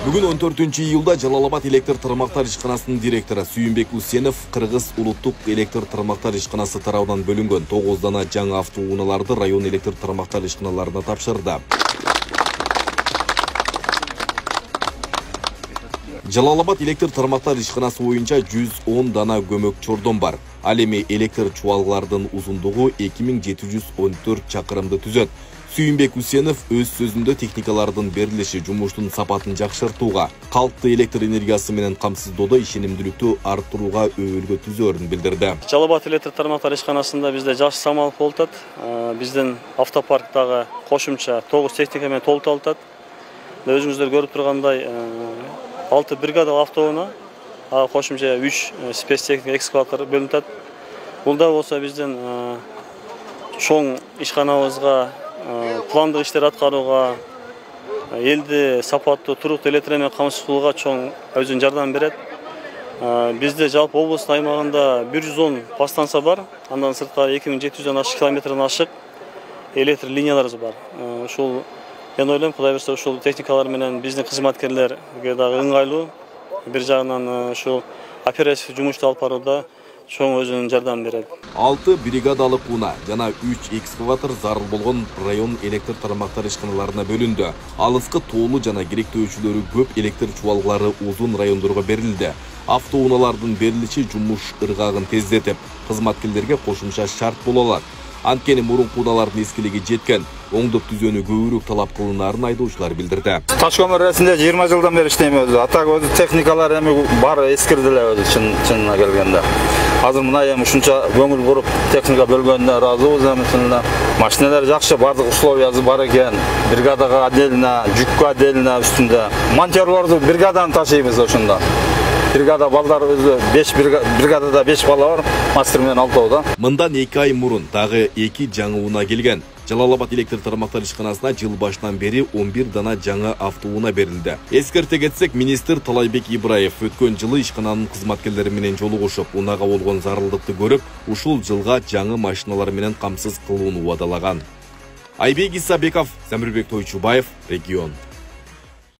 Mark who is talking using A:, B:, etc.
A: Бүгін 14-июлда Жалал-Абад электр тармактар ишканасынын директору Сүйүнбек Усенов Кыргыз улуттук электр тармактар ишканасы тарабынан бөлүнгөн 9 дана жаңы автоунааларды район электр тармактар ишканаларына тапшырды. Жалал-Абад электр тармактар ишканасы боюнча 110 дана көмөк чордон бар. Ал эми электр чубалгылардын узундугу 2714 чакырымды түзөт. Сүйүнбек Усенов өз сөзүндө техникалардын берилиши жумуштун сапатын жакшыртууга, калкты электр энергиясы менен камсыздоодо ишенимдүүлүктү арттырууга өбөлгө түзөөрүн билдирди.
B: Жалал-Абад электр тармактар ишканасында бизде жакшы самал болуп атат. Биздин автопарктагы кошумча 9 техника менен толтуп атат. Өзүңүздөр көрүп тургандай 6 бригадалык автоунаа, кошумча 3 спецтехника экскаватор бөлүнүп атат. Бул да болсо биздин чоң ишканабызга пландык иштер аткарууга, элди сапаттуу туруктуу электр менен камсыз кылууга чоң өзүнүн жардам берет. Бизде жалпы облус аймагында 110 подстанция бар. Андан сырткары 2700 ашык километрден ашык электр линияларыбыз бар. Ушул мен ойлойм, Кудай берсе ушул техникалар менен биздин кызматкерлерге дагы ыңгайлуу, бир жагынан ушул оперативдик жумушту алып барууда чоң өзүнүн жардам берет.
A: 6 бригадалык уна жана 3 экскаватор зарыл болгон район электр тармактар ишканаларына бөлүндү. Алыскы тоолуу жана керектөөчүлөрү көп электр чубалгылары узун райондорго берилди. Автоунаалардын берилиши жумуш ыргагын тездетип, кызматкерлерге кошумча шарт боло алат. Анткени мурунку унаалардын эскилиги жеткен, оңдоп түзөөнү көбүрөөк талап кылынаарын айдоочулар билдирди.
C: Таш көмүрөсүндө 20 жылдан бери иштейм өзү. Атак өзү техникалар эми баары эскирди эле өзү чынына келгенде. Азыр мына эми ушунча көңүл буруп техника бөлгөнүнө ыраазыбыз эми. Машиналар жакшы, бардык условиясы бар экен. Бригадага отдельно, жүккө отдельно үстүндө. Монтёрлорду бригаданы ташыйбыз ошондо. Бригада балдар өзү 5 бригадада 5 бала бар, мастер менен 6 да.
A: Мындан 2 ай мурун дагы 2 жаңы унаа келген. Жалал-Абад электр тармактар ишканасына жыл башынан бери 11 дана жаңы автоунаа берилди. Эскерте кетсек, министр Талайбек Ибраев өткөн жылы ишкананын кызматкерлери менен жолугушуп, унаага болгон зарылдыкты көрүп, ушул жылга жаңы машиналар менен камсыз кылууну убадалаган. Айбек Исабеков, Замирбек Тойчубаев, Регион.